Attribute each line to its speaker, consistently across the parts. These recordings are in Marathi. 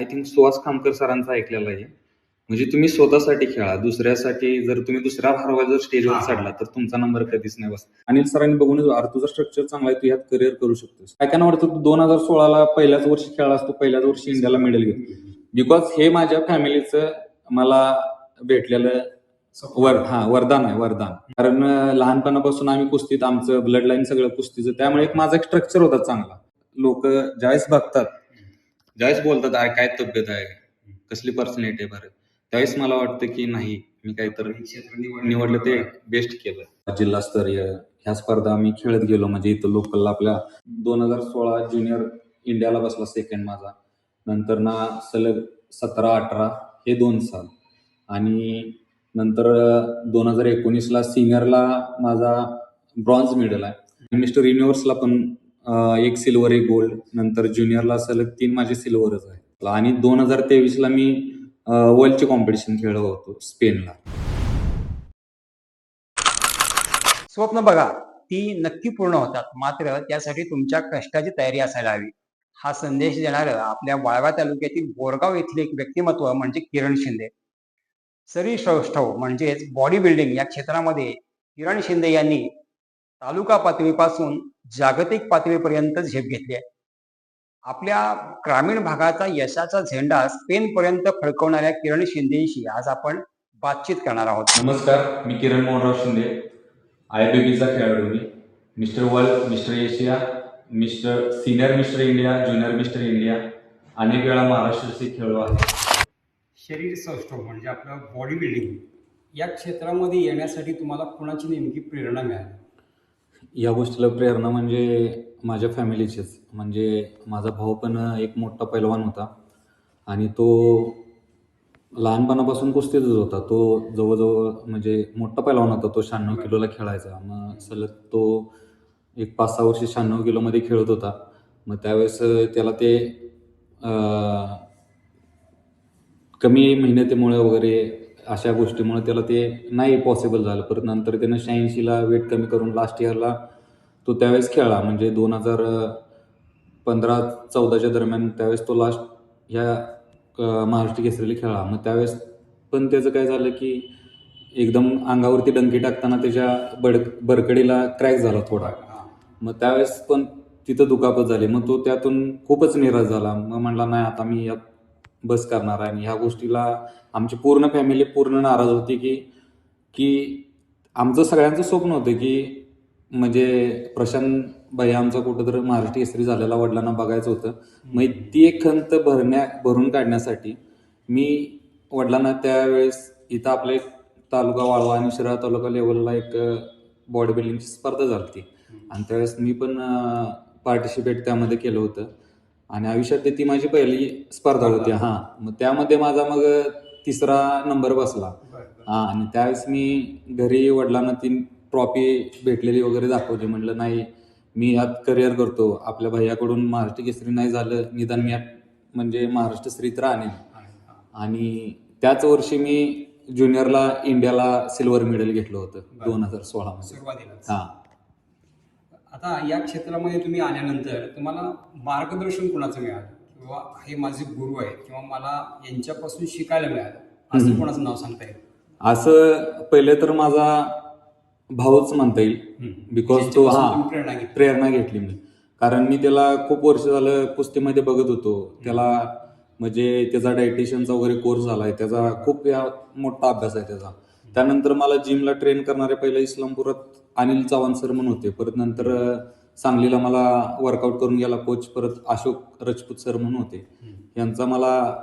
Speaker 1: आय थिंक सुहास खामकर सरांचा ऐकलेला आहे. म्हणजे तुम्ही स्वतःसाठी खेळा, दुसऱ्यासाठी जर तुम्ही दुसऱ्या भारावर जर स्टेजवर चढला तर तुमचा नंबर कधीच नाही बस. अनिल सरांनी बघूनच अरे तुझा स्ट्रक्चर चांगला आहे, तू ह्यात करिअर करू शकतोस. काय काय वाटतं तू 2016ला पहिल्याच वर्षी खेळलास, तू पहिल्याच वर्षी इंडियाला मेडल घेतली. बिकॉज हे माझ्या फॅमिलीचं मला भेटलेलं वरदान आहे, वरदान. कारण लहानपणापासून आम्ही कुस्तीत, आमचं ब्लड लाईन सगळं कुस्तीचं, त्यामुळे एक माझा एक स्ट्रक्चर होता चांगला. लोक ज्यावेळेस बघतात, ज्यावेळेस बोलतात अरे काय तब्येत आहे, कसली पर्सनॅलिटी आहे बरं, त्यावेळेस मला वाटतं की नाही मी काहीतरी निवडलं ते बेस्ट केलं. जिल्हास्तरीय ह्या स्पर्धा मी खेळत गेलो. म्हणजे इथं लोकलला आपल्या 2016 ज्युनियर इंडियाला बसला सेकंड माझा. नंतर ना सलग 17-18 हे 2 साल, आणि नंतर 2019ला सिनियरला माझा ब्रॉन्झ मेडल आहे. मिस्टर युनिव्हर्सला पण 1 सिल्वर 1 गोल्ड. नंतर ज्युनियरला सलग 3 माझे सिल्वरच आहे. आणि 2023ला मी वर्ल्डची कॉम्पिटिशन खेळलो होतो स्पेनला.
Speaker 2: स्वप्न बघा ती नक्की पूर्ण होतात, मात्र त्यासाठी तुमच्या कष्टाची तयारी असायला हवी. हा संदेश देणारं आपल्या वाळवा तालुक्यातील बोरगाव येथील एक व्यक्तिमत्व म्हणजे किरण शिंदे. सरी सौष्ठव म्हणजेच बॉडी बिल्डिंग या क्षेत्रामध्ये किरण शिंदे यांनी तालुका पातळीपासून जागतिक पातळीपर्यंत झेप घेतली आहे. आपल्या ग्रामीण भागाचा यशाचा झेंडा स्पेन पर्यंत फडकवणाऱ्या किरण शिंदेशी आज आपण बातचीत करणार आहोत.
Speaker 1: नमस्कार, मी किरण मोहनराव शिंदे, IFBBचा खेळाडू. मी mister world, mister Asia, mister senior, mister India, junior mister India अनेक वेळा महाराष्ट्राचे खेळलो आहे.
Speaker 2: शरीर सौष्ठव म्हणजे आपलं बॉडी बिल्डिंग या क्षेत्रामध्ये येण्यासाठी तुम्हाला कुणाची नेमकी प्रेरणा मिळाली?
Speaker 1: या गोष्टीला प्रेरणा म्हणजे माझ्या फॅमिलीचीच. म्हणजे माझा भाऊ पण एक मोठा पैलवान होता आणि तो लहानपणापासून कुस्तीतच होता. तो जवळजवळ म्हणजे मोठा पैलवान होता. तो 96 किलोला खेळायचा. मग सलग तो एक 5-6 वर्ष 96 किलोमध्ये खेळत होता. मग त्यावेळेस त्याला ते कमी मेहनतीमुळे वगैरे अशा गोष्टीमुळे त्याला ते नाही पॉसिबल झालं. परत नंतर त्यानं 86ला वेट कमी करून लास्ट इयरला तो त्यावेळेस खेळला. म्हणजे 2015-14च्या दरम्यान त्यावेळेस तो लास्ट ह्या महाराष्ट्र केसरीला खेळला. मग त्यावेळेस पण त्याचं काय झालं की एकदम अंगावरती डंकी टाकताना त्याच्या बरकडीला क्रॅक झाला थोडा. मग त्यावेळेस पण तिथं दुखापत झाली. मग तो त्यातून खूपच निराश झाला. मग म्हणला नाही आता मी यात बस करणार आहे. आणि ह्या गोष्टीला आमची पूर्ण फॅमिली पूर्ण नाराज होती की आमचं सगळ्यांचं स्वप्न होतं की म्हणजे प्रशांत भाई आमचा कुठंतरी महाराष्ट्र केसरी झालेला वडिलांना बघायचं होतं. मग ती एक खंत भरून काढण्यासाठी मी वडिलांना त्यावेळेस इथं आपले तालुका वाळवा आणि शिराळा तालुका लेवलला एक बॉडी बिल्डिंगची स्पर्धा झाली आणि त्यावेळेस मी पण पार्टिसिपेट त्यामध्ये केलं होतं. आणि आयुष्यात ती माझी पहिली स्पर्धा होती. मग त्यामध्ये माझा मग 3रा नंबर बसला. आणि त्यावेळेस मी घरी वडिलांना ती ट्रॉफी भेटलेली वगैरे दाखवली. म्हटलं नाही मी यात करिअर करतो. आपल्या भैयाकडून महाराष्ट्र केसरी नाही झालं, निदान मी यात म्हणजे महाराष्ट्र श्री तर आणेन. आणि त्याच वर्षी मी ज्युनियरला इंडियाला सिल्वर मेडल घेतलं होतं 2016 मध्ये.
Speaker 2: आता या क्षेत्रामध्ये तुम्ही आल्यानंतर तुम्हाला मार्गदर्शन कुणाचं मिळालं, किंवा हे माझे गुरु आहेत किंवा मला यांच्यापासून शिकायला मिळालं, असं कोणाचं नाव सांगता येईल?
Speaker 1: असं पहिले तर माझा भाऊच म्हणता येईल. बिकॉज तो प्रेरणा घेतली मी. कारण मी त्याला खूप वर्ष झालं कुस्तीमध्ये बघत होतो. त्याला म्हणजे त्याचा डायटिशियनचा वगैरे कोर्स झालाय, त्याचा खूप मोठा अभ्यास आहे त्याचा. त्यानंतर मला जिमला ट्रेन करणारे पहिले इस्लामपुरात अनिल चव्हाण सर म्हणून होते. परत नंतर सांगलीला मला वर्कआउट करून गेला कोच परत अशोक राजपूत सर म्हणून होते. यांचा मला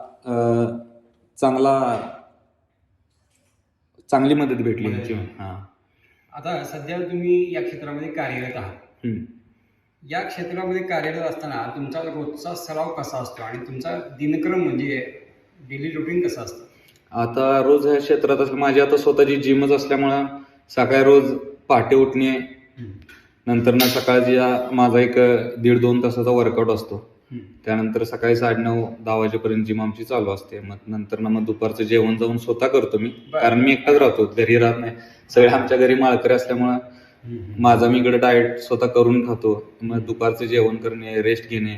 Speaker 1: चांगली मदत भेटली यांची.
Speaker 2: आता सध्या तुम्ही या क्षेत्रामध्ये कार्यरत आहात. या क्षेत्रामध्ये कार्यरत असताना तुमचा रोजचा सराव कसा असतो आणि तुमचा दिनक्रम म्हणजे डेली रुटीन कसं असतं?
Speaker 1: आता रोज ह्या क्षेत्रात माझी आता स्वतःची जिमच असल्यामुळं सकाळी रोज पहाटे उठणे, नंतर ना सकाळची माझा एक 1.5-2 तासाचा वर्कआउट असतो. त्यानंतर सकाळी 9:30-10 वाजेपर्यंत जिम आमची चालू असते. मग नंतर ना मग दुपारचं जेवण जाऊन स्वतः करतो मी, कारण मी एकटाच राहतो, घरी राहत नाही. सगळे आमच्या घरी माळकरी असल्यामुळं माझा मी इकडे डाएट स्वतः करून खातो. मग दुपारचं जेवण करणे, रेस्ट घेणे,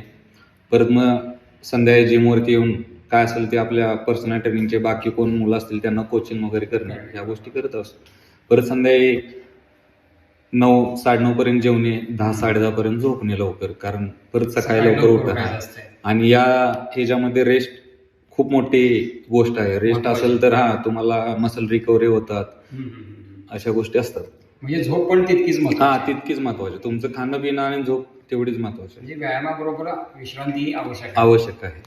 Speaker 1: परत मग संध्याकाळी जिमवरती येऊन काय असेल ते आपल्या पर्सनल ट्रेनिंगचे बाकी कोण मुलं असतील त्यांना कोचिंग वगैरे करणे ह्या गोष्टी करत असतो. परत संध्याकाळी 9-9:30 पर्यंत जेवणे, 10-10:30 पर्यंत झोपणे लवकर, कारण परत सकाळी लवकर उठा.
Speaker 2: उठायचं असतंय.
Speaker 1: आणि या ह्याच्यामध्ये रेस्ट खूप मोठी गोष्ट आहे. रेस्ट असेल तर तुम्हाला मसल रिकव्हरी होतात, अशा गोष्टी असतात.
Speaker 2: म्हणजे झोप पण तितकीच महत्त्वाची.
Speaker 1: तितकीच महत्वाची. तुमचं खाणं पिणं आणि झोप तेवढीच महत्वाची
Speaker 2: म्हणजे व्यायामाबरोबर विश्रांती आवश्यक
Speaker 1: आवश्यक आहे.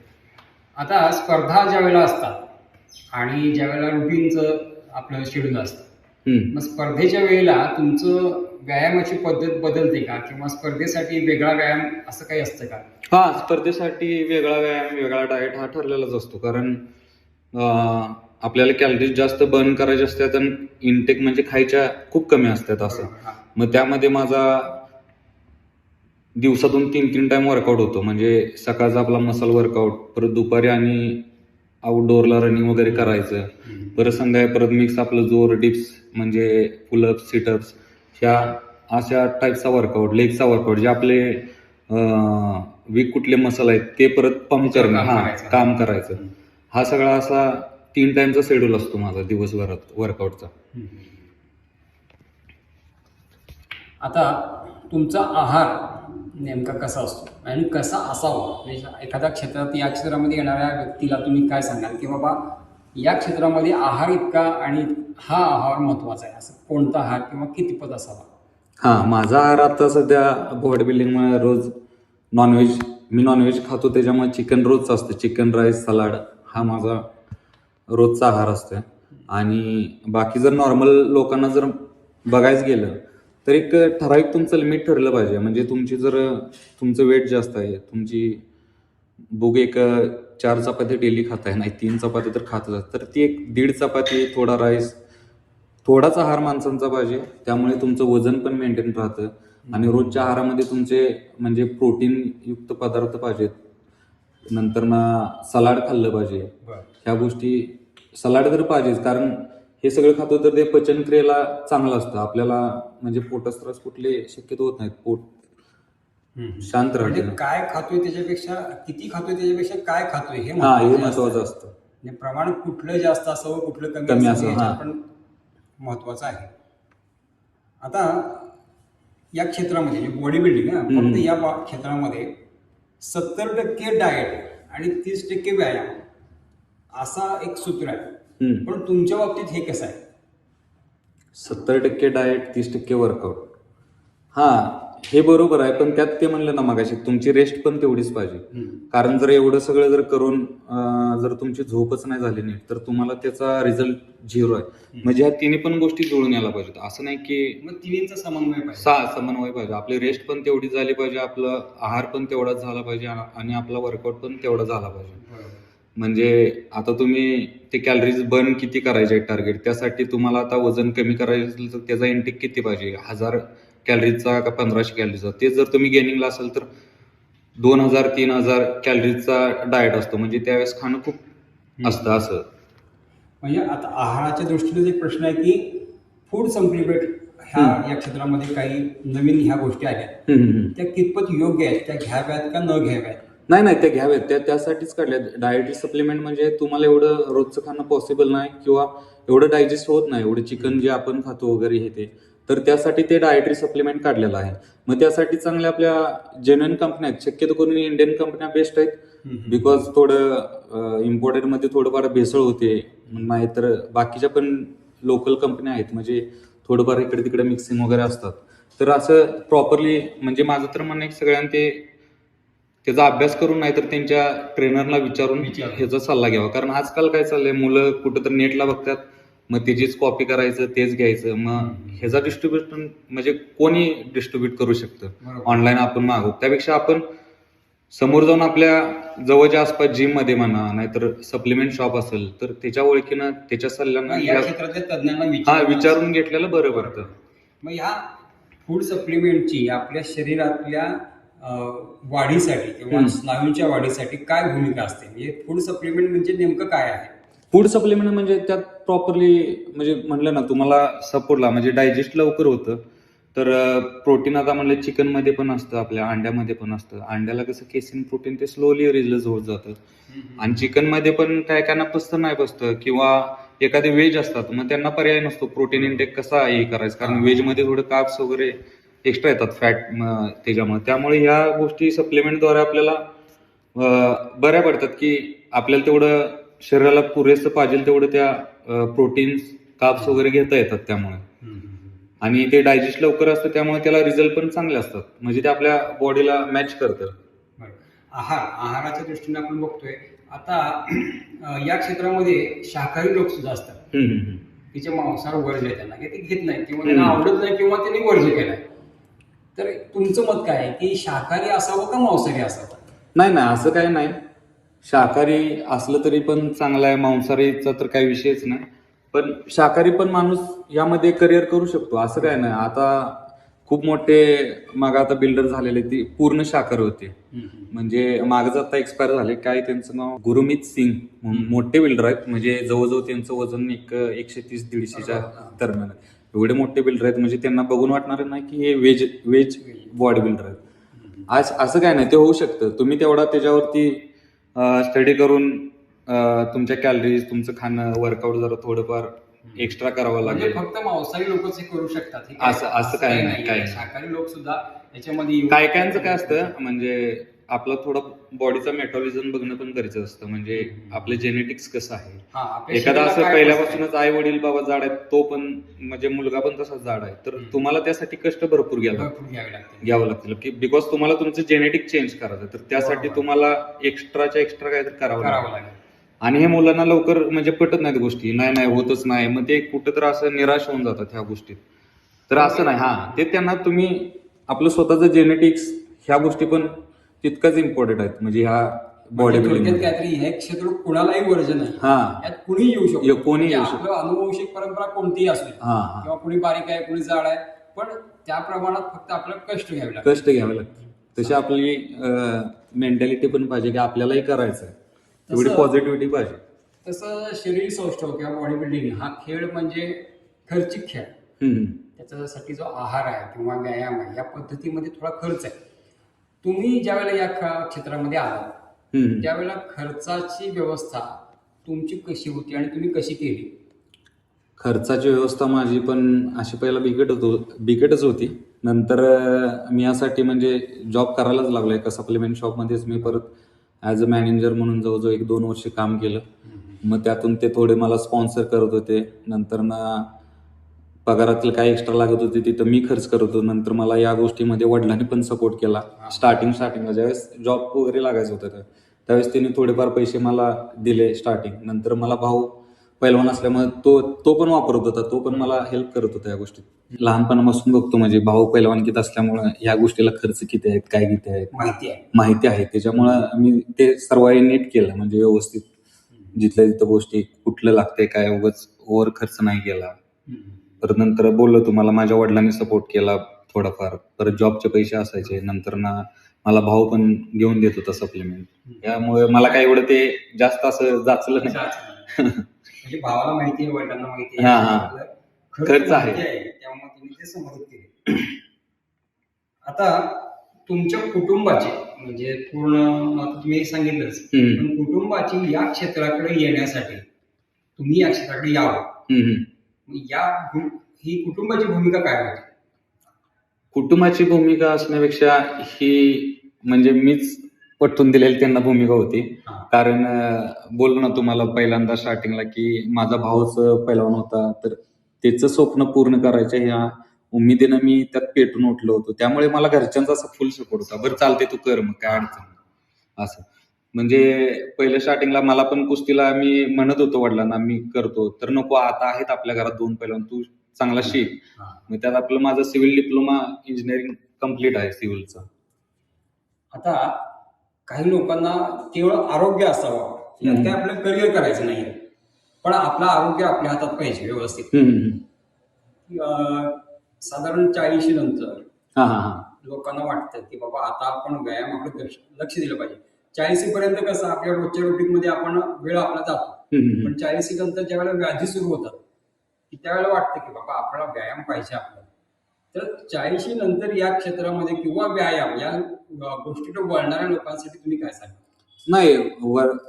Speaker 2: आता स्पर्धा ज्या वेळेला असतात आणि ज्या वेळेला रुटीनचं आपलं शेड्यूल असतं, मग स्पर्धेच्या वेळेला तुमचं व्यायामाची पद्धत बदलते का, किंवा स्पर्धेसाठी वेगळा व्यायाम असं काही असतं का?
Speaker 1: स्पर्धेसाठी वेगळा व्यायाम, वेगळा डाएट हा ठरलेलाच असतो, कारण आपल्याला कॅलरीज जास्त बर्न करायचे असतात आणि इनटेक म्हणजे खायच्या खूप कमी असतात असं. मग त्यामध्ये माझा दिवसातून 3 टाइम वर्कआउट होतो. म्हणजे सकाळचा आपला मसल वर्कआउट, परत दुपारी आणि आउटडोअरला रनिंग वगैरे करायचं, परत संध्याकाळी परत मिक्स आपलं जोर, डिप्स म्हणजे पुलअप्स, सिटअप्स, ह्या अशा टाईपचा वर्कआउट, लेगचा वर्कआउट, जे आपले वीक कुठले मसल आहेत ते परत पंप करणं, काम करायचं. हा सगळा असा 3 टाइमचा शेड्यूल असतो माझा दिवसभरात वर्कआउटचा.
Speaker 2: आता तुमचा आहार नेमका कसा असतो आणि कसा असावा, म्हणजे एखाद्या क्षेत्रात, या क्षेत्रामध्ये येणाऱ्या व्यक्तीला तुम्ही काय सांगाल की बाबा या क्षेत्रामध्ये आहार इतका आणि हा आहार महत्वाचा आहे, असं कोणता आहार किंवा कितपत असावा?
Speaker 1: माझा आहार आता सध्या बॉडी बिल्डिंगमुळे रोज नॉनव्हेज, मी नॉनव्हेज खातो त्याच्यामुळे चिकन रोजचं असतं. चिकन, राईस, सलाड हा माझा रोजचा आहार असतो. आणि बाकी जर नॉर्मल लोकांना जर बघायचं गेलं तर एक ठराविक तुमचं लिमिट ठरलं पाहिजे. म्हणजे तुमचं वेट जास्त आहे, तुमची भूक 4 चपाती डेली खाताय, नाही 3 चपाती तर खातच, तर ती 1.5 चपाती, थोडा राईस, थोडाच आहार माणसांचा पाहिजे. त्यामुळे तुमचं वजन पण मेंटेन राहतं. आणि रोजच्या आहारामध्ये तुमचे म्हणजे प्रोटीन युक्त पदार्थ पाहिजेत. नंतर सलाड खाल्लं पाहिजे. ह्या गोष्टी, सलाड तर पाहिजेच, कारण हे सगळं खातो तर ते पचनक्रियेला चांगलं असतं. आपल्याला म्हणजे पोटास त्रास कुठले शक्यतो होत नाहीत, पोट शांत राहते.
Speaker 2: म्हणजे काय खातोय त्याच्यापेक्षा, किती खातोय त्याच्यापेक्षा काय खातोय हे
Speaker 1: महत्वाचं असतं.
Speaker 2: म्हणजे प्रमाण कुठलं जास्त असावं, कुठलं
Speaker 1: कमी असावं,
Speaker 2: पण महत्वाचं आहे. आता या क्षेत्रामध्ये बॉडी बिल्डिंग, फक्त या क्षेत्रामध्ये 70% डाएट आणि 30% व्यायाम असा एक सूत्र आहे. पण तुमच्या बाबतीत हे कसं आहे?
Speaker 1: 70% डाएट, 30% वर्कआउट. हे बरोबर आहे, पण त्यात ते म्हणलं ना मगाशी, तुमची रेस्ट पण तेवढीच पाहिजे. कारण जर एवढं सगळं जर करून जर तुमची झोपच नाही झाली नीट, तर तुम्हाला त्याचा रिझल्ट 0 आहे. म्हणजे ह्या तिन्ही पण गोष्टी जुळून यायला पाहिजेत. असं नाही की
Speaker 2: मग तिन्हींचा समन्वय
Speaker 1: पाहिजे. आपली रेस्ट पण तेवढी झाली पाहिजे, आपलं आहार पण तेवढाच झाला पाहिजे आणि आपला वर्कआउट पण तेवढा झाला पाहिजे. म्हणजे आता तुम्ही ते कॅलरीज बर्न किती करायचे टार्गेट, त्यासाठी तुम्हाला आता वजन कमी करायचं असेल तर त्याचा इंटेक किती पाहिजे, 1000 कॅलरीजचा का 1500 कॅलरीजचा. तेच जर तुम्ही गेनिंगला असाल तर 2000-3000 कॅलरीजचा डाएट असतो. म्हणजे त्यावेळेस खाणं खूप असतं असं.
Speaker 2: म्हणजे आता आहाराच्या दृष्टीने एक प्रश्न आहे की फूड सप्लिमेंट या क्षेत्रामध्ये काही नवीन ह्या गोष्टी आल्या, त्या कितपत योग्य आहेत, त्या घ्याव्यात का न घ्याव्यात?
Speaker 1: नाही, त्या घ्याव्यात. त्यासाठीच काढल्या. डायटरी सप्लिमेंट म्हणजे तुम्हाला एवढं रोजचं खाणं पॉसिबल नाही किंवा एवढं डायजेस्ट होत नाही, एवढं चिकन जे आपण खातो वगैरे हे ते, तर त्यासाठी ते डायटरी सप्लिमेंट काढलेलं आहे. मग त्यासाठी चांगल्या आपल्या जेन्युइन कंपन्या आहेत. शक्यतो करून इंडियन कंपन्या बेस्ट आहेत, बिकॉज थोडं इम्पोर्टेडमध्ये थोडंफार भेसळ होते. नाहीतर बाकीच्या पण लोकल कंपन्या आहेत, म्हणजे थोडंफार इकडे तिकडे मिक्सिंग वगैरे असतात. तर असं प्रॉपरली, म्हणजे माझं तर म्हणणं आहे सगळ्यांना त्याचा अभ्यास करून, नाहीतर त्यांच्या ट्रेनरला विचारून ह्याचा सल्ला घ्यावा. कारण आजकाल काय चाललंय, मुलं कुठं तर नेटला बघतात, मग त्याचीच कॉपी करायचं, तेच घ्यायचं. मग ह्याचा डिस्ट्रीब्युशन म्हणजे कोणी डिस्ट्रीब्यूट करू शकतं, ऑनलाईन आपण मागवू. त्यापेक्षा आपण समोर जाऊन आपल्या जवळच्या आसपास जिम मध्ये म्हणा, नाहीतर सप्लिमेंट शॉप असेल तर त्याच्या ओळखीनं, त्याच्या सल्ल्यानं विचारून घेतलेलं बरं पडतं.
Speaker 2: मग ह्या फूड सप्लिमेंटची आपल्या शरीरातल्या वाढीसाठी किंवा स्नायूंच्या वाढीसाठी काय भूमिका असते? म्हणजे फूड सप्लिमेंट म्हणजे नेमकं काय आहे?
Speaker 1: फूड सप्लिमेंट म्हणजे त्यात प्रॉपरली, म्हणजे म्हणलं ना तुम्हाला सपोर्टला, म्हणजे डायजेस्ट लवकर होतं, तर प्रोटीन आता म्हणलं चिकनमध्ये पण असतं, आपल्या अंड्यामध्ये पण असतं. अंड्याला कसं केसिन प्रोटीन ते स्लोली रिलीज होत जातं. आणि चिकनमध्ये पण काय कायना पचतं नाही पचतं, किंवा एखादे व्हेज असतात मग त्यांना पर्याय नसतो प्रोटीन इंटेक कसा हे करायचं, कारण व्हेजमध्ये थोडं कार्ब्स वगैरे एक्स्ट्रा येतात फॅट त्याच्यामुळे. त्यामुळे ह्या गोष्टी सप्लिमेंटद्वारे आपल्याला बऱ्या पडतात, की आपल्याला तेवढं शरीराला पुरेसं पाहिजे तेवढं त्या प्रोटीन्स कार्ब्स वगैरे घेता येतात त्यामुळे. आणि ते डायजेस्ट लवकर असतं, त्यामुळे त्याला रिझल्ट पण चांगले असतात, म्हणजे ते आपल्या बॉडीला मॅच करतं.
Speaker 2: आहाराच्या दृष्टीने आपण बघतोय आता या क्षेत्रामध्ये शाकाहारी लोक सुद्धा असतात, तिचे मांसाहार वर्ज आहे त्यांना, ते घेत नाही किंवा त्यांना आवडत नाही किंवा त्यांनी वर्ज केलाय. तर तुमचं मत काय आहे की शाकाहारी असावं का मांसाहारी असावं?
Speaker 1: नाही नाही, असं काही नाही. शाकाहारी असलं तरी पण चांगलं आहे, मांसाहारीचा तर काही विषयच नाही. पण शाकाहारी पण माणूस यामध्ये करिअर करू शकतो, असं काय नाही. आता खूप मोठे मग आता बिल्डर झालेले ते पूर्ण शाकाहारी होते, म्हणजे मागच आता एक्सपायर झाले. काय त्यांचं नाव गुरुमीत सिंग म्हणून मोठे बिल्डर आहेत, म्हणजे जवळजवळ त्यांचं वजन 130-150च्या दरम्यान आहे. एवढे मोठे बिल्डर आहेत, म्हणजे त्यांना बघून वाटणार नाही की हे व्हेज बॉडी बिल्डर आहेत. आज असं काय नाही, ते होऊ शकतं. तुम्ही तेवढा त्याच्यावरती स्टडी करून तुमच्या कॅलरीज, तुमचं खाणं, वर्कआउट जरा थोडंफार एक्स्ट्रा करावं
Speaker 2: म्हणजे
Speaker 1: लागेल.
Speaker 2: फक्त मांसाहारी लोकच हे करू शकतात,
Speaker 1: असं काही नाही, काही नाही.
Speaker 2: शाकाहारी लोक सुद्धा याच्यामध्ये
Speaker 1: काय कायांचं काय असतं, म्हणजे आपलं थोडं बॉडीचा मेटाबॉलिझम बघणं पण गरजेचं असतं. म्हणजे आपलं जेनेटिक्स कसं आहे. एखादा असं पहिल्यापासूनच आई वडील बाबा जाड आहेत, तो पण म्हणजे मुलगा पण तसाच जाड आहे, तर तुम्हाला त्यासाठी कष्ट भरपूर घ्यावं लागतील, की बिकॉज तुम्हाला तुमचं जेनेटिक चेंज करायचं, तर त्यासाठी तुम्हाला एक्स्ट्रा काहीतरी करावं लागेल. आणि हे मुलांना लवकर म्हणजे पटत नाहीत गोष्टी, नाही होतच नाही, मग ते कुठं असं निराश होऊन जातात ह्या गोष्टीत. तर असं नाही, ते त्यांना तुम्ही आपलं स्वतःचं जेनेटिक्स ह्या गोष्टी पण तितकंच इम्पॉर्टंट आहेत, म्हणजे ह्या बॉडी बिल्डिंग.
Speaker 2: काहीतरी हे क्षेत्र कुणालाही वर्ज नाही, यात कुणी येऊ शकतो,
Speaker 1: कोणी येऊ शकतो.
Speaker 2: आपलं अनुवंशिक परंपरा कोणतीही असू किंवा कुणी बारीक आहे, कुणी जाड आहे, पण त्या प्रमाणात फक्त आपल्याला कष्ट घ्यावे लागतात.
Speaker 1: तशी आपली मेंटॅलिटी पण पाहिजे, की आपल्यालाही करायचं आहे, तेवढी पॉझिटिव्हिटी पाहिजे.
Speaker 2: तसं शरीर सौष्ठव किंवा बॉडी बिल्डिंग हा खेळ म्हणजे खर्चिक खेळ. त्याच्यासाठी जो आहार आहे किंवा व्यायाम आहे या पद्धतीमध्ये थोडा खर्च आहे. तुम्ही ज्यावेळेला या क्षेत्रामध्ये आलात त्यावेळेला खर्चाची व्यवस्था तुमची कशी होती आणि तुम्ही कशी केली?
Speaker 1: खर्चाची व्यवस्था माझी पण अशी पहिला बिकटच होती. नंतर मी यासाठी म्हणजे जॉब करायलाच लागलो. एका सप्लिमेंट शॉपमध्येच मी परत ॲज अ मॅनेजर म्हणून जवळजवळ 1-2 वर्ष काम केलं. मग त्यातून ते थोडे मला स्पॉन्सर करत होते. नंतर पगारातील काय एक्स्ट्रा लागत होते तिथं मी खर्च करत होतो. नंतर मला या गोष्टीमध्ये वडिलांनी पण सपोर्ट केला. स्टार्टिंगला ज्यावेळेस जॉब वगैरे लागायचं होतं त्यावेळेस त्यांनी थोडेफार पैसे मला दिले स्टार्टिंग. नंतर मला भाऊ पैलवान असल्यामुळे तो पण वापरत होता, तो पण मला हेल्प करत होता या गोष्टीत. लहानपणापासून बघतो, म्हणजे भाऊ पैलवानकीत असल्यामुळे या गोष्टीला खर्च किती आहेत, काय किती आहेत माहिती आहे. त्याच्यामुळं मी ते सर्व नीट केलं, म्हणजे व्यवस्थित जिथल्या तिथं गोष्टी कुठलं लागतंय काय, उगाच ओव्हर खर्च नाही केला. परत नंतर बोललो तुम्हाला, माझ्या वडिलांनी सपोर्ट केला थोडाफार. परत जॉबचे पैसे असायचे. नंतर मला भाऊ पण घेऊन देत होता सप्लिमेंट. त्यामुळे मला काय एवढं ते जास्त असं जाचलं नाही.
Speaker 2: म्हणजे भावाला माहिती आहे, वडिलांना माहिती आहे, खर्च आहे, त्यामुळे तुम्ही ते मदत केली. आता तुमच्या कुटुंबाचे म्हणजे पूर्ण तुम्ही सांगितलंच, पण कुटुंबाची या क्षेत्राकडे येण्यासाठी तुम्ही या क्षेत्राकडे यावं, ही कुटुंबाची भूमिका काय होती?
Speaker 1: कुटुंबाची भूमिका असण्यापेक्षा ही म्हणजे मीच पटवून दिलेली त्यांना भूमिका होती. कारण बोललो ना तुम्हाला पहिल्यांदा स्टार्टिंगला, की माझा भाऊच पैलवान होता, तर त्याचं स्वप्न पूर्ण करायच्या ह्या उमेदीनं मी त्यात पेटून उठलो होतो. त्यामुळे मला घरच्यांचा असा फुल सपोर्ट होता. बरं चालते, तू कर, मग काय अडचण नाही असं. म्हणजे पहिल्या स्टार्टिंगला मला पण कुस्तीला मी म्हणत होतो वडिलांना, मी करतो, तर नको, आता आहेत आपल्या घरात 2 पैलवान, तू चांगला शिक. मग त्यात आपलं माझं सिव्हिल डिप्लोमा इंजिनिअरिंग कम्प्लीट आहे सिव्हिलचं.
Speaker 2: आता काही लोकांना केवळ आरोग्य असावं, यात काय आपलं करिअर करायचं नाही, पण आपलं आरोग्य आपल्या हातात पाहिजे व्यवस्थित. साधारण 40 नंतर लोकांना वाटतं की बाबा आता आपण व्यायामाकडे लक्ष दिलं पाहिजे. 40 पर्यंत कसं आपल्या रोजच्या रुटीन मध्ये आपण वेळ आपला जातो, पण 40 नंतर ज्या वेळेला व्याधी सुरू होतात त्यावेळेला वाटतं की बाबा आपल्याला व्यायाम पाहिजे आपल्याला. तर 40 नंतर या क्षेत्रामध्ये किंवा व्यायाम या गोष्टीकडे वळणाऱ्या लोकांसाठी तुम्ही काय सांगा?
Speaker 1: नाही,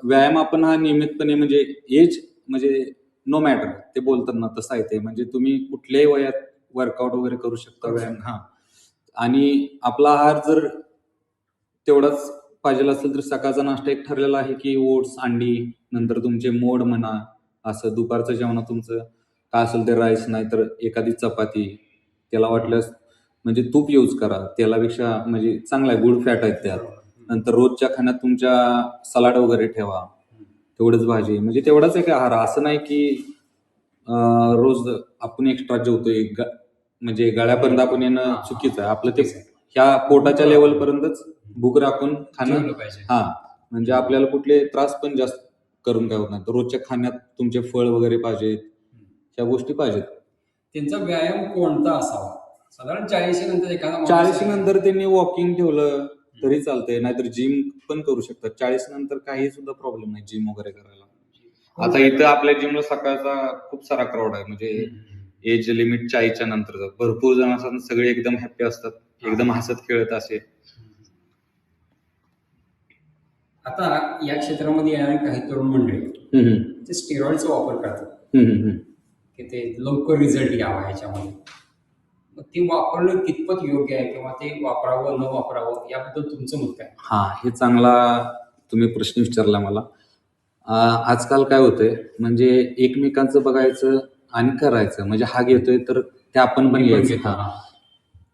Speaker 1: व्यायाम आपण हा नियमितपणे म्हणजे एज म्हणजे नो मॅटर ते बोलतात ना, तसं आहे ते. म्हणजे तुम्ही कुठल्याही वयात वर्कआउट वगैरे करू शकता,
Speaker 2: करू
Speaker 1: व्यायाम. आणि आपला आहार जर तेवढाच पाहिजे असेल तर सकाळचा नाश्ता एक ठरलेला आहे की ओट्स, अंडी, नंतर तुमचे मोड म्हणा, असं दुपारचं जेवणात तुमचं काय असेल ते राईस, नाहीतर एखादी चपाती. त्याला वाटल्यास म्हणजे तूप यूज करा, तेलापेक्षा म्हणजे चांगला आहे, गुड फॅट आहेत त्यात. नंतर रोजच्या खाण्यात तुमच्या सलाड वगैरे ठेवा, तेवढंच भाजी, म्हणजे तेवढाच एक आहार. असं नाही की रोज आपण एक्स्ट्रा जेवतोय, म्हणजे गळ्यापर्यंत आपण येणं चुकीचं आहे. आपलं ते ह्या पोटाच्या लेवलपर्यंतच भूक राखून खाणं.
Speaker 2: जेवलं पाहिजे.
Speaker 1: म्हणजे आपल्याला कुठले त्रास पण जास्त करून काय होत नाही. तर रोजच्या खाण्यात तुमचे फळ वगैरे पाहिजेत, ह्या गोष्टी पाहिजेत.
Speaker 2: त्यांचा व्यायाम कोणता असावा? साधारण 40 नंतर एखादा माणूस
Speaker 1: 40
Speaker 2: आहे.
Speaker 1: नंतर त्यांनी वॉकिंग ठेवलं तरी चालतंय, नाहीतर जिम पण करू शकतात. 40 नंतर काही सुद्धा प्रॉब्लेम नाही जिम वगैरे करायला. आता इथं आपल्या जिमला सकाळचा खूप सारा क्राऊड आहे, म्हणजे एज लिमिट 40च्या नंतरचा भरपूर जण असतात, सगळे एकदम हॅप्पी असतात, एकदम हसत खेळत असे.
Speaker 2: आता या क्षेत्रामध्ये येणारी काही तरुण मंडळी
Speaker 1: हम्म,
Speaker 2: ते स्टेरॉइडचा वापर करतात
Speaker 1: हम्म, हम्म, हम्म.
Speaker 2: की ते लवकर रिझल्ट यावा ह्याच्यामध्ये. मग ते वापरणं कितपत योग्य आहे किंवा ते वापरावं न वापरावं याबद्दल तुमचं मत काय?
Speaker 1: हा, हे चांगला तुम्ही प्रश्न विचारला मला. आजकाल काय होतंय, म्हणजे एकमेकांचं बघायचं आणि करायचं, म्हणजे हा घेतोय तर ते आपण पण घ्यायचं. हा,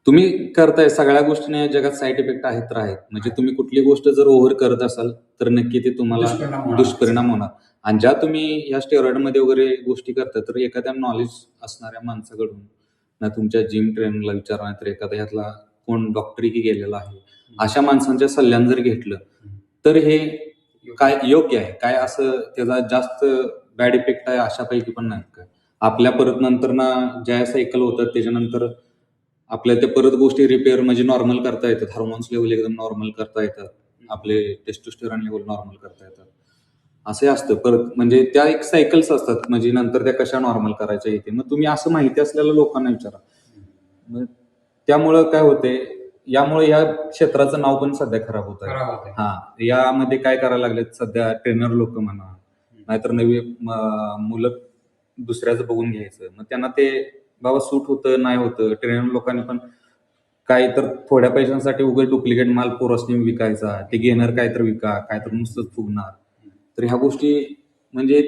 Speaker 1: तुम्ही करताय सगळ्या गोष्टीने जगात साईड इफेक्ट आहेत तर आहेत. म्हणजे तुम्ही कुठली गोष्ट जर ओव्हर करत असाल तर नक्की ते तुम्हाला दुष्परिणाम होणार. आणि ज्या तुम्ही या स्टेरॉइडमध्ये वगैरे गोष्टी करता, तर एखाद्या नॉलेज असणाऱ्या माणसाकडून, ना तुमच्या जिम ट्रेनरला विचारा, नाही तर एखाद्या ह्यातला कोण डॉक्टरी की गेलेला आहे, अशा माणसांच्या सल्ल्यानं जर घेतलं तर हे काय योग्य आहे. काय असं त्याचा जास्त बॅड इफेक्ट आहे अशापैकी पण नाही काय. आपल्या परत नंतर ना ज्या सायकल होतात त्याच्यानंतर आपल्याला ते परत गोष्टी रिपेअर म्हणजे नॉर्मल करता येतात. हार्मोन्स लेवल एकदम नॉर्मल करता येतात, आपले टेस्टोस्टेरॉन लेवल नॉर्मल करता येतात. असे असतं परत, म्हणजे त्या एक सायकल्स असतात, म्हणजे नंतर त्या कशा नॉर्मल करायच्या येते. मग तुम्ही असं माहिती असलेल्या लोकांना विचारा. मग त्यामुळं काय होते, यामुळे या क्षेत्राचं नाव पण सध्या खराब होत आहे. हा, यामध्ये काय करायला लागलेत सध्या ट्रेनर लोक म्हणा, नाहीतर नवी मुलं दुसऱ्याचं बघून घ्यायचं. मग त्यांना ते बाबा सूट होतं नाही होतं. ट्रेनर लोकांनी पण काही तर थोड्या पैशांसाठी उगाच डुप्लिकेट माल पोरासनी विकायचा, ते घेणार काय तर विका, काय तर नुसतंच फुगणार. तर ह्या गोष्टी म्हणजे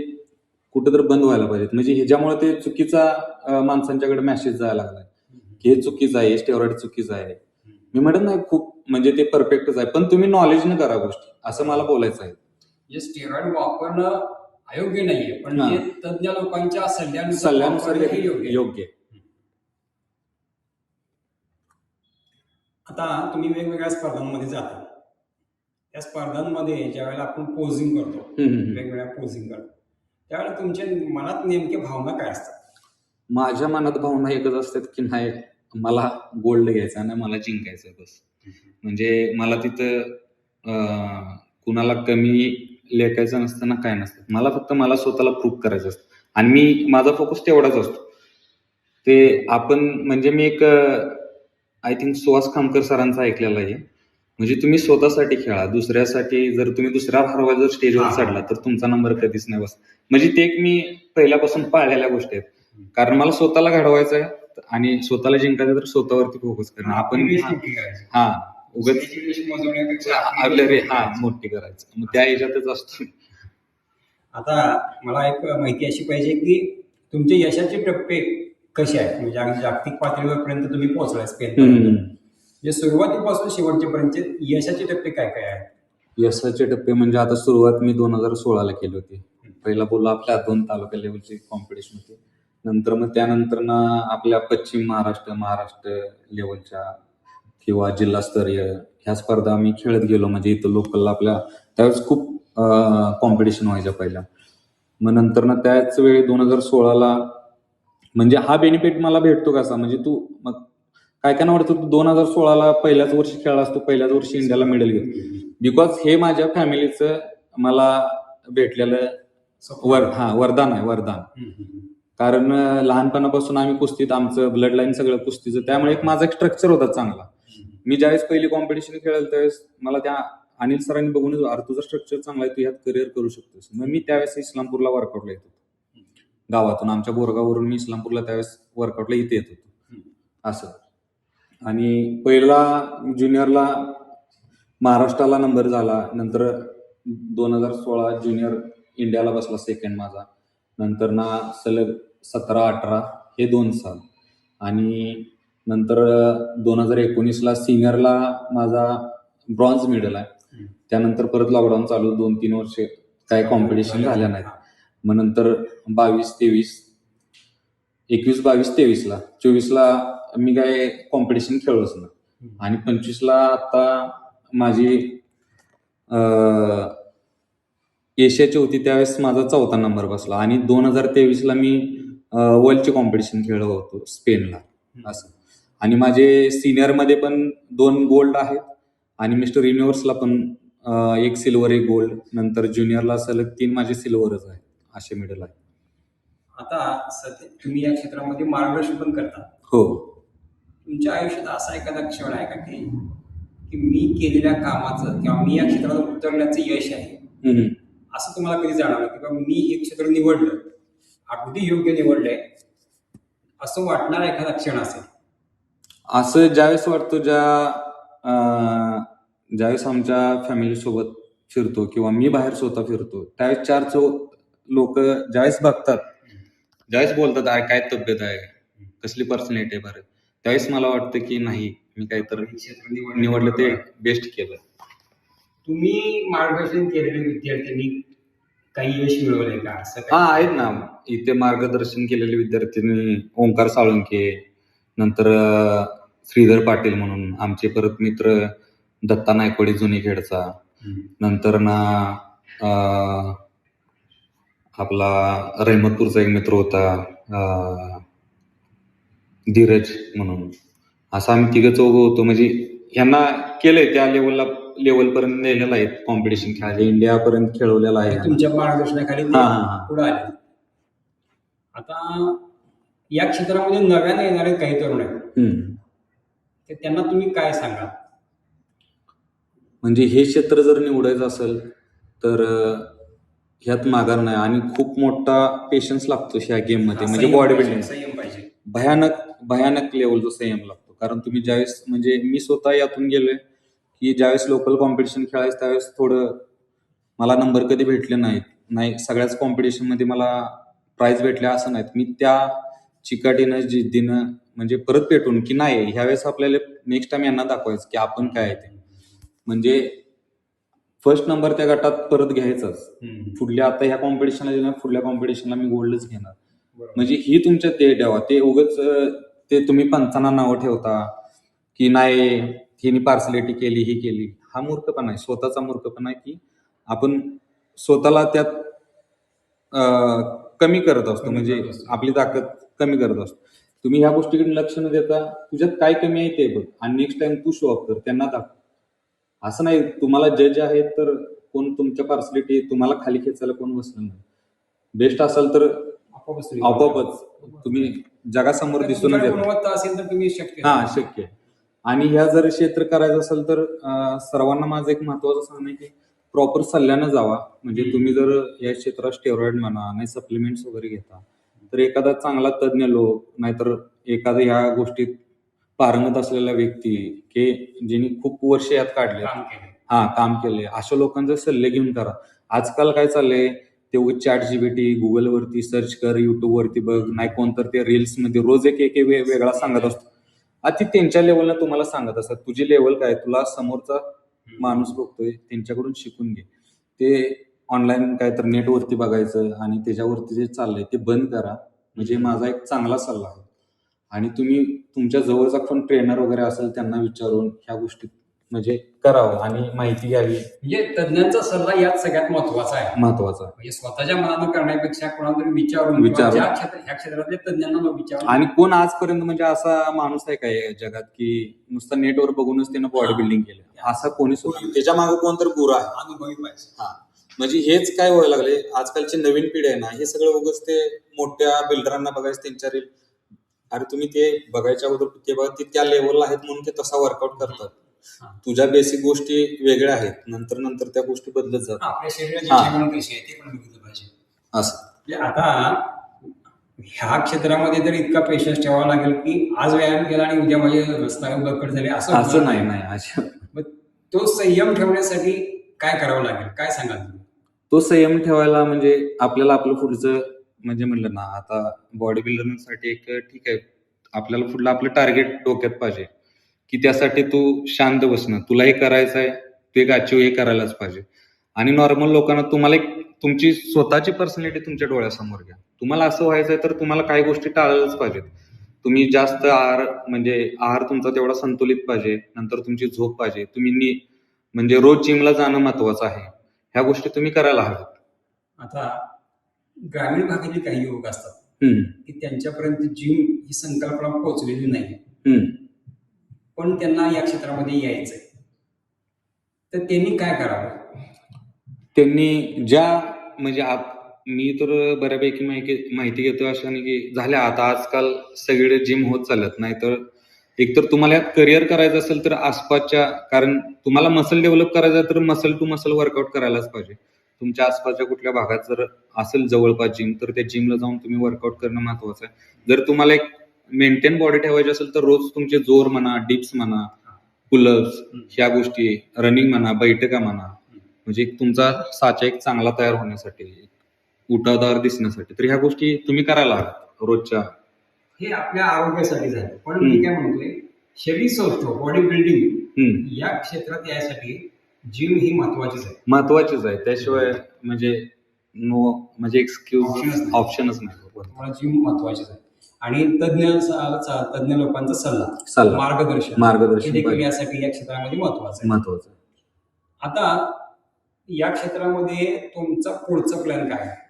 Speaker 1: कुठेतरी बंद व्हायला पाहिजेत. म्हणजे ह्याच्यामुळे ते चुकीचा माणसांच्याकडे मेसेज जायला लागलाय की हे चुकीचं आहे, स्टेरॉइड चुकीचं आहे. मी म्हणत नाही खूप म्हणजे ते परफेक्टच आहे, पण तुम्ही नॉलेजनं करा गोष्टी, असं मला बोलायचं आहे.
Speaker 2: जे स्टेरॉइड वापरणं अयोग्य नाहीये, पण
Speaker 1: हा.
Speaker 2: जे तज्ञ लोकांच्या
Speaker 1: सल्ल्यानुसार
Speaker 2: वापरणं हे योग्य आहे.
Speaker 1: योग्य आहे.
Speaker 2: आता तुम्ही वेगवेगळ्या स्पर्धांमध्ये जाता, त्या स्पर्धांमध्ये ज्यावेळेला आपण पोझिंग करतो, वेगवेगळ्या पोझिंग करतो, त्यावेळेला तुमच्या मनात नेमके भावना काय असतात?
Speaker 1: माझ्या मनात भावना एकच असतात की नाही, मला गोल्ड घ्यायचा आणि मला जिंकायचं बस. म्हणजे मला तिथं कुणाला कमी लेखायचं नसतं ना, काय नसतं. मला फक्त मला स्वतःला प्रूव्ह करायचं असतं आणि माझा फोकस तेवढाच असतो. ते आपण म्हणजे मी एक आय थिंक सुहास खामकर सरांचं ऐकलेलं आहे, म्हणजे तुम्ही स्वतःसाठी खेळा, दुसऱ्यासाठी जर तुम्ही दुसऱ्या हरवा जर स्टेजवर चढला तर तुमचा नंबर कधीच नाही बस. म्हणजे ते एक मी पहिल्यापासून पाळलेल्या गोष्टी आहेत. कारण मला स्वतःला घडवायचं आहे आणि स्वतःला जिंकायचं तर स्वतःवरती फोकस करणं. आपण हा उगाच आपल्या मोठी करायचं, मग त्या ह्याच्यातच असतो.
Speaker 2: आता मला एक माहिती अशी पाहिजे की तुमचे यशाचे टप्पे कसे आहेत, म्हणजे अगदी जागतिक पातळीवर पर्यंत तुम्ही पोहोचलाय स्पेनपर्यंत. म्हणजे सुरुवातीपासून शेवटपर्यंत यशाचे टप्पे काय काय आहेत?
Speaker 1: यशाचे टप्पे म्हणजे आता सुरुवात मी 2016ला केली होती. पहिला बोललो आपल्या 2 तालुका लेवलची कॉम्पिटिशन होती. नंतर मग त्यानंतर ना आपल्या पश्चिम महाराष्ट्र लेवलच्या किंवा जिल्हास्तरीय ह्या स्पर्धा मी खेळत गेलो. म्हणजे इथं लोकल आपल्या त्यावेळेस खूप कॉम्पिटिशन व्हायच्या पहिल्या. मग नंतर ना त्याच वेळी 2016ला म्हणजे हा बेनिफिट मला भेटतो कसा, म्हणजे तू मग काय काय वाटतं, तू 2016ला पहिल्याच वर्षी खेळलास, तू पहिल्याच वर्षी इंडियाला मेडल घेतो. बिकॉज हे माझ्या फॅमिलीचं मला भेटलेलं वरदान आहे. कारण लहानपणापासून आम्ही कुस्तीत, आमचं ब्लड लाईन सगळं कुस्तीचं, त्यामुळे एक माझा एक स्ट्रक्चर होता चांगला. मी ज्यावेळेस पहिली कॉम्पिटिशन खेळेल त्यावेळेस मला त्या अनिल सरांनी बघूनच, अरे तुझा स्ट्रक्चर चांगला आहे, तू यात करिअर करू शकतोस. मग मी त्यावेळेस इस्लामपूरला वर्कआउटला येत होतो. गावातून, आमच्या बोरगाववरून मी इस्लामपूरला त्यावेळेस वर्कआउटला इथे येत होतो असं. आणि पहिला ज्युनियरला महाराष्ट्राला नंबर झाला, नंतर 2016 ज्युनियर इंडियाला बसला सेकंड माझा, नंतर ना सलग 17-18 हे 2 साल, आणि नंतर 2019ला सिनियरला माझा ब्रॉन्झ मेडल आहे. त्यानंतर परत लॉकडाऊन चालू, 2-3 वर्ष काय कॉम्पिटिशन झाल्या नाहीत. मग नंतर 22-23, 21-22-23ला, 24ला मी काय कॉम्पिटिशन खेळलोच ना. आणि 25ला आता माझी एशियाची होती, त्यावेळेस माझा 4था नंबर बसला. आणि 2023ला मी वर्ल्डची कॉम्पिटिशन खेळलो होतो स्पेनला असं. आणि माझे सिनियरमध्ये पण 2 गोल्ड आहेत, आणि मिस्टर युनिव्हर्सला पण 1 सिल्वर 1 गोल्ड, नंतर ज्युनियरला सलग 3 माझे सिल्वरच आहेत, असे मेडल आहेत.
Speaker 2: आता सध्या तुम्ही या क्षेत्रामध्ये मार्गदर्शन पण करता.
Speaker 1: हो.
Speaker 2: तुमच्या आयुष्यात असा एखादा क्षण आहे का की की मी केलेल्या कामाचं किंवा मी या क्षेत्रात उतरण्याचं यश आहे, असं तुम्हाला कधी जाणवलं की बाबा मी हे क्षेत्र निवडलं, अगदी योग्य निवडलंय, असं वाटणारा एखादा क्षण असेल?
Speaker 1: असं ज्यावेळेस वाटतं, ज्यावेळेस आमच्या फॅमिली सोबत फिरतो किंवा मी बाहेर स्वतः फिरतो, त्यावेळेस 4 लोक ज्यावेळेस बघतात, ज्यावेळेस बोलतात, "आहे काय तब्येत आहे, कसली पर्सनॅलिटी आहे बरं", त्यावेळेस मला वाटतं की नाही, मी काहीतरी
Speaker 2: क्षेत्र
Speaker 1: निवडलं ते बेस्ट केलं.
Speaker 2: तुम्ही मार्गदर्शन केलेल्या विद्यार्थ्यांनी काही यश मिळवलंय का? असं
Speaker 1: हा, आहेत ना. इथे मार्गदर्शन केलेले विद्यार्थ्यांनी ओंकार साळुंखे, नंतर श्रीधर पाटील म्हणून आमचे परत मित्र, दत्ता नायकवाडी जुनीखेडचा, नंतर ना आपला रहमतपूरचा एक मित्र होता, धीरज म्हणून, असं आम्ही 3-4 होतो. म्हणजे यांना केलंय, त्या लेवलपर्यंत नेलेलं आहे, कॉम्पिटिशन खेळायला इंडियापर्यंत खेळवलेलं आहे.
Speaker 2: तुमच्या मार्गदर्शनाखाली
Speaker 1: हा.
Speaker 2: पुढे आले. आता या क्षेत्रामध्ये नव्याने येणारे काही तरुण आहेत, तर त्यांना तुम्ही काय सांगाल?
Speaker 1: म्हणजे हे क्षेत्र जर निवडायचं असेल तर ह्यात माघार नाही, आणि खूप मोठा पेशन्स लागतो ह्या गेम मध्ये. म्हणजे बॉडी बिल्डिंग
Speaker 2: संयम पाहिजे,
Speaker 1: भयानक लेवलचा संयम लागतो. कारण तुम्ही ज्यावेळेस, म्हणजे मी स्वतः यातून गेलोय की ज्यावेळेस लोकल कॉम्पिटिशन खेळायचं त्यावेळेस थोडं मला नंबर कधी भेटले नाही, सगळ्याच कॉम्पिटिशन मध्ये मला प्राइज भेटल्या असं नाहीत. मी त्या चिकाटीनं, जिद्दीनं, म्हणजे परत पेटून की नाही, ह्यावेळेस आपल्याला नेक्स्ट टाइम यांना दाखवायचं की आपण काय आहे ते. म्हणजे फर्स्ट नंबर त्या गटात परत घ्यायचाच. पुढल्या, आता ह्या कॉम्पिटिशनला देणार, पुढल्या कॉम्पिटिशनला मी गोल्डच घेणार. म्हणजे ही तुमच्या ते ठेवा. ते उगाच ते तुम्ही पंचांना नावं ठेवता की नाही हिने पार्सलिटी केली, ही केली, हा मूर्खपणा आहे, स्वतःचा मूर्खपणा आहे की आपण स्वतःला त्यात कमी करत असतो, म्हणजे आपली ताकद कमी करत असतो. तुम्ही ह्या गोष्टीकडे लक्ष न देता तुझ्यात काय कमी आहे ते बघ, आणि नेक्स्ट टाइम तू शो अप कर, त्यांना दाखव. असं नाही तुम्हाला जज आहे तर कोण तुमच्या पार्सलिटी तुम्हाला खाली खेचायला कोण बसलं नाही. बेस्ट असाल तर आपोआपच तुम्ही जगासमोर दिसून
Speaker 2: असेल तर तुम्ही
Speaker 1: शक्य आहे. आणि ह्या जर क्षेत्र करायचं असेल तर सर्वांना माझं एक महत्वाचं सांगणं आहे की प्रॉपर सल्ल्यानं जावा. म्हणजे तुम्ही जर या क्षेत्रात स्टेरॉइड म्हणा, नाही सप्लिमेंट्स वगैरे घेता, तर एखादा चांगला तज्ज्ञ लोक, नाहीतर एखादा ह्या गोष्टीत पारंगत असलेला व्यक्ती की ज्यांनी खूप वर्ष यात काढले, काम केले, अशा लोकांचे सल्ले घेऊन करा. आजकाल काय चाललंय, ते ChatGPT, गुगलवरती सर्च कर, युट्यूबवरती बघ, नाही कोणतर ते रील्स मध्ये रोज एक वेगळा सांगत असतो. ती त्यांच्या लेवलला तुम्हाला सांगत असतात. तुझी लेवल काय, तुला समोरचा माणूस बघतोय त्यांच्याकडून शिकून घे. ते ऑनलाईन काय तर नेटवरती बघायचं आणि त्याच्यावरती जे चाललंय ते बंद करा. म्हणजे माझा एक चांगला सल्ला आहे. आणि तुम्ही तुमच्या जवळचा कोण ट्रेनर वगैरे असेल त्यांना विचारून ह्या गोष्टी म्हणजे करावं आणि माहिती घ्यावी.
Speaker 2: म्हणजे तज्ञांचा सल्ला यात सगळ्यात महत्वाचा आहे.
Speaker 1: म्हणजे
Speaker 2: स्वतःच्या मनानं करण्यापेक्षा कोणाला विचारून ह्या क्षेत्रातल्या तज्ञांना विचारून.
Speaker 1: आणि कोण आजपर्यंत म्हणजे असा माणूस आहे काय जगात की नुसतं नेटवर बघूनच त्यानं बॉडी बिल्डिंग केलं, असा कोणीच होत. त्याच्या मागे कोणतरी गुरु आहे,
Speaker 2: अनुभवी पाहिजे.
Speaker 1: म्हणजे हेच काय व्हायला लागले, आजकालची नवीन पिढी आहे ना, हे सगळं उगाच ते मोठ्या बिल्डरांना बघायचं त्यांच्या अरे तुम्ही ते बघायच्या अगोदर ते बघा ते त्या लेवलला आहेत म्हणून ते तसा वर्कआउट करतात. तुझ्या बेसिक गोष्टी वेगळ्या आहेत, नंतर नंतर त्या गोष्टी बदलत जातात.
Speaker 2: आपल्या शरीराची
Speaker 1: हा.
Speaker 2: जीवन कशी आहे ते पण बघितलं पाहिजे.
Speaker 1: असं
Speaker 2: म्हणजे आता ह्या क्षेत्रामध्ये तर इतका पेशन्स ठेवावा लागेल की आज व्यायाम केला आणि उद्या माझे रस्ता बळकट झाले असं
Speaker 1: असं नाही नाही अशा
Speaker 2: मग तो संयम ठेवण्यासाठी काय करावं लागेल, काय सांगाल तुम्ही?
Speaker 1: तो संयम ठेवायला म्हणजे आपल्याला आपलं पुढचं म्हणजे म्हणलं ना, आता बॉडी बिल्डरसाठी एक ठीक आहे, आपल्याला पुढलं आपलं टार्गेट डोक्यात पाहिजे की त्यासाठी तू शांत बसणं, तुला हे करायचं आहे, तू एक अचीव्ह हे करायलाच पाहिजे. आणि नॉर्मल लोकांना तुम्हाला एक तुमची स्वतःची पर्सनॅलिटी तुमच्या डोळ्यासमोर घ्या. तुम्हाला असं व्हायचंय तर तुम्हाला काही गोष्टी टाळायलाच पाहिजेत. तुम्ही जास्त म्हणजे आहार तुमचा तेवढा संतुलित पाहिजे, नंतर तुमची झोप पाहिजे, तुम्ही म्हणजे रोज जिमला जाणं महत्वाचं आहे. ह्या गोष्टी तुम्ही करायला हव्यात.
Speaker 2: आता ग्रामीण भागातील काही युवक असतात
Speaker 1: हम्म,
Speaker 2: की त्यांच्यापर्यंत जिम ही संकल्पना पोहोचलेली नाही,
Speaker 1: हम्म.
Speaker 2: पण त्यांना या क्षेत्रामध्ये यायचंय, तर त्यांनी काय करावं?
Speaker 1: त्यांनी ज्या म्हणजे मी तर बऱ्यापैकी माहिती घेतो अशाने की झाल्या आता आजकाल सगळे जिम होत चालत नाही, तर एकतर तुम्हाला यात करिअर करायचं असेल तर आसपासच्या, कारण तुम्हाला मसल डेव्हलप करायचं तर मसल टू मसल वर्कआउट करायलाच पाहिजे. तुमच्या आसपासच्या कुठल्या भागात जर असेल जवळपास जिम, तर त्या जिमला जाऊन तुम्ही वर्कआउट करणं महत्वाचं आहे. जर तुम्हाला एक मेंटेन बॉडी ठेवायची असेल तर रोज तुमचे जोर म्हणा, डिप्स म्हणा, पुलअप्स, ह्या गोष्टी, रनिंग म्हणा, बैठका म्हणा, म्हणजे तुमचा साचा एक चांगला तयार होण्यासाठी, उठावदार दिसण्यासाठी, तर ह्या गोष्टी तुम्ही करायला हव्यात रोजच्या.
Speaker 2: हे आपल्या आरोग्यासाठी झालं, पण मी काय म्हणतोय, शरीर सौष्ठव बॉडी बिल्डिंग या क्षेत्रात यासाठी जिम ही महत्वाचीच आहे.
Speaker 1: महत्वाचीच आहे, त्याशिवाय म्हणजे म्हणजे एक्सक्यूज ऑप्शनच नाही.
Speaker 2: तुम्हाला जिम महत्वाचीच आहे आणि तज्ञ लोकांचा सल्ला, मार्गदर्शन हे देखील यासाठी या क्षेत्रामध्ये महत्वाचं आहे. आता या क्षेत्रामध्ये तुमचा पुढचा प्लॅन काय आहे?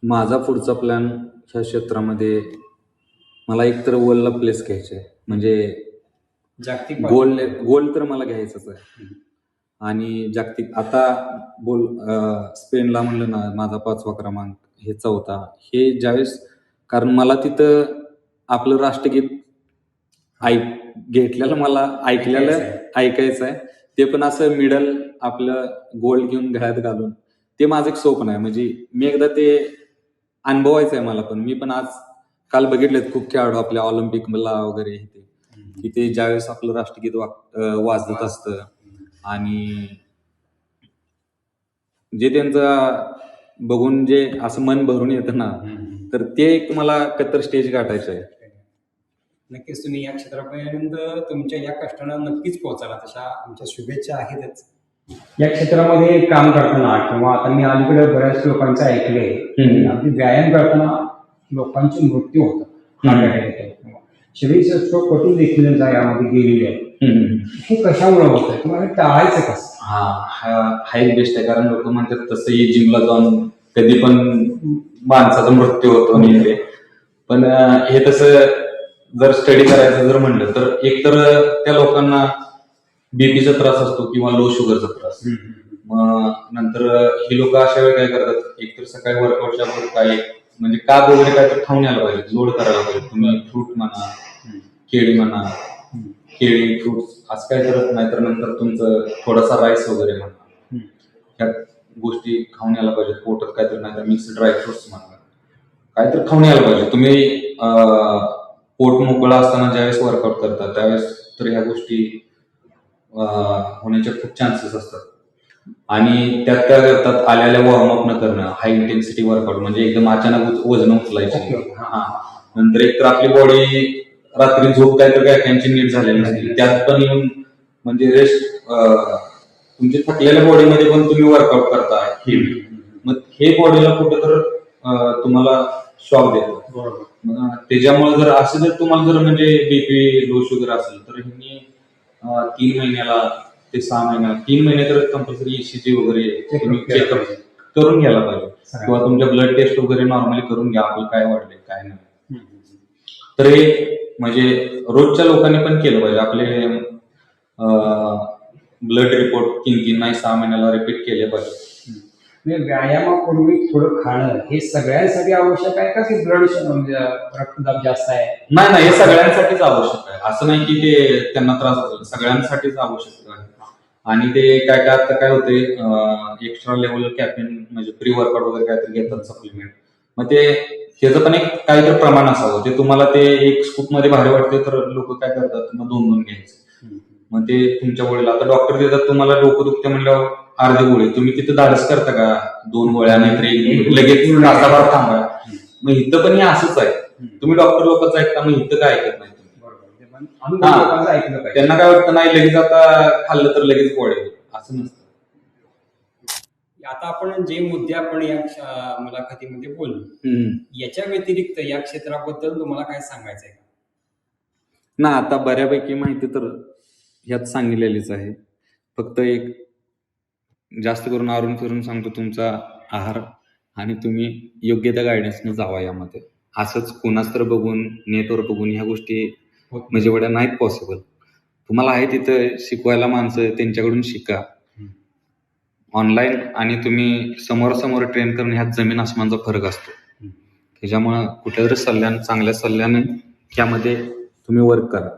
Speaker 1: माझा पुढचा प्लॅन ह्या क्षेत्रामध्ये मला एकतर वर्ल्डला प्लेस घ्यायचे आहे, म्हणजे
Speaker 2: जागतिक
Speaker 1: गोल्ड तर मला घ्यायचंच आहे. आणि जागतिक आता स्पेनला म्हणलं ना, माझा 5वा क्रमांक, हे 4था, हे ज्यावेळेस, कारण मला तिथं आपलं राष्ट्रगीत घेतलेलं मला ऐकायचं आहे, ते पण असं मिडल आपलं गोल्ड घेऊन गळ्यात घालून, ते माझं एक स्वप्न आहे. म्हणजे मी एकदा ते अनुभवायचं आहे मला पण. मी पण आज काल बघितलेत खूप खेळाडू आपल्या ऑलिम्पिकला वगैरे की ते ज्यावेळेस आपलं राष्ट्रगीत वाजत असतं आणि जे त्यांचं बघून जे असं मन भरून येतं ना, तर ते एक मला कतर स्टेज गाठायचं आहे.
Speaker 2: नक्कीच तुम्ही या क्षेत्रापर्यंत तुमच्या या कष्टानं नक्कीच पोहोचाला, तशा आमच्या शुभेच्छा आहेतच. या क्षेत्रामध्ये काम करताना किंवा आता मी अलीकडे बऱ्याच लोकांचं ऐकलंय, अगदी व्यायाम करताना लोकांचे मृत्यू होतात, शरीर कटून देखील यामध्ये गेलेले आहे. हे कशामुळे होत आहे, तुम्हाला टाळायचं कसं?
Speaker 1: हा एक बेस्ट आहे, कारण लोक म्हणतात तसंही जिमला जाऊन कधी पण माणसाचा मृत्यू होतो नाही, पण हे तसं जर स्टडी करायचं जर म्हणलं तर एकतर त्या लोकांना बीपीचा त्रास असतो किंवा लो शुगरचा त्रास. मग नंतर ही लोक अशा वेळी काय करतात, एकतर सकाळी वर्कआउटच्या काय म्हणजे काप वगैरे काय तर खाऊन यायला पाहिजे, लोड करायला पाहिजे. तुम्ही फ्रूट म्हणा, केळी म्हणा, केळी फ्रुट्स असं काय करत नाही, तर नंतर तुमचं थोडासा राईस वगैरे म्हणा, ह्या गोष्टी खाऊन यायला पाहिजे. पोटात काहीतरी नाही तर मिक्स ड्रायफ्रुट्स म्हणा, काहीतरी खाऊन यायला पाहिजे. तुम्ही पोट मोकळा असताना ज्यावेळेस वर्कआउट करता त्यावेळेस तर ह्या गोष्टी होण्याचे खूप चान्सेस असतात. आणि त्यात काय करतात, आल्याला वॉर्मअप न करणं, हाय इंटेन्सिटी वर्कआउट, म्हणजे एकदम अचानक वजन उचलायची. नंतर एक तर आपली बॉडी रात्री झोप काय तर त्यांची नीट झालेली नसते, त्यात पण येऊन म्हणजे रेस्ट, तुमच्या थकलेल्या बॉडीमध्ये पण तुम्ही वर्कआउट करता, मग हे बॉडीला कुठं तर तुम्हाला शॉक देतो. त्याच्यामुळे जर असं जर तुम्हाला जर म्हणजे बीपी लो शुगर असेल तर ह्यांनी 3 महिन्याला ते 6 महिन्याला 3 महिने तर कंपल्सरी ECG वगैरे तुम्ही चेकअप करून घ्यायला पाहिजे, किंवा तुमच्या ब्लड टेस्ट वगैरे नॉर्मली करून घ्या, आपलं काय वाढलंय काय नाही. तर हे म्हणजे रोजच्या लोकांनी पण केलं पाहिजे. आपले ब्लड रिपोर्ट 3 नाही 6 महिन्याला रिपीट केले पाहिजे.
Speaker 2: म्हणजे व्यायामापूर्वी थोडं खाणं हे सगळ्यांसाठी आवश्यक आहे का की ब्लड म्हणजे रक्तदाब जास्त आहे?
Speaker 1: नाही नाही, हे सगळ्यांसाठीच आवश्यक आहे. असं नाही की ते त्यांना त्रास होतो, सगळ्यांसाठीच आवश्यक आहे. आणि ते काय काय आता काय होते, एक्स्ट्रा लेवल कॅफिन म्हणजे प्री वर्कआउट वगैरे काहीतरी घेतात सप्लिमेंट. मग ते त्याचं पण एक काहीतरी प्रमाण असावं. ते तुम्हाला ते एक स्कूप मध्ये भारी वाटते तर लोक काय करतात, मग 2-2 घ्यायचे. मग ते तुमच्या गोळीला आता डॉक्टर देतात तुम्हाला, डोकं दुखते म्हणल्यावर अर्धी गोळी, तुम्ही तिथे धाडस करता का 2 गोळ्या नाहीतर 1 गोळी लगेच तासाभर थांबा? मग इथं पण हे असंच आहे. तुम्ही डॉक्टर लोकच ऐकता, मग इथं काय ऐकत नाही तुम्ही? त्यांना काय वाटतं, नाही लगेच आता खाल्लं तर लगेच गोळी, असं नसतं.
Speaker 2: आता आपण जे मुद्दे आपण या मुलाखतीमध्ये बोललो, याच्या व्यतिरिक्त या क्षेत्राबद्दल तुम्हाला काय सांगायचं आहे?
Speaker 1: ना आता बऱ्यापैकी माहिती तर ह्यात सांगितलेलीच आहे. फक्त एक जास्त करून आवरून फिरून सांगतो, तुमचा आहार आणि तुम्ही योग्य त्या गायडन्सने जावा यामध्ये. असंच कुणाच तर बघून, नेटवर बघून ह्या गोष्टी म्हणजे एवढ्या नाहीत पॉसिबल. तुम्हाला आहे तिथं शिकवायला माणसं, त्यांच्याकडून शिका. ऑनलाईन आणि तुम्ही समोरासमोर ट्रेन करून ह्यात जमीन आसमानचा फरक असतो. त्याच्यामुळं कुठल्यातरी चांगल्या सल्ल्याने यामध्ये तुम्ही वर्क करा.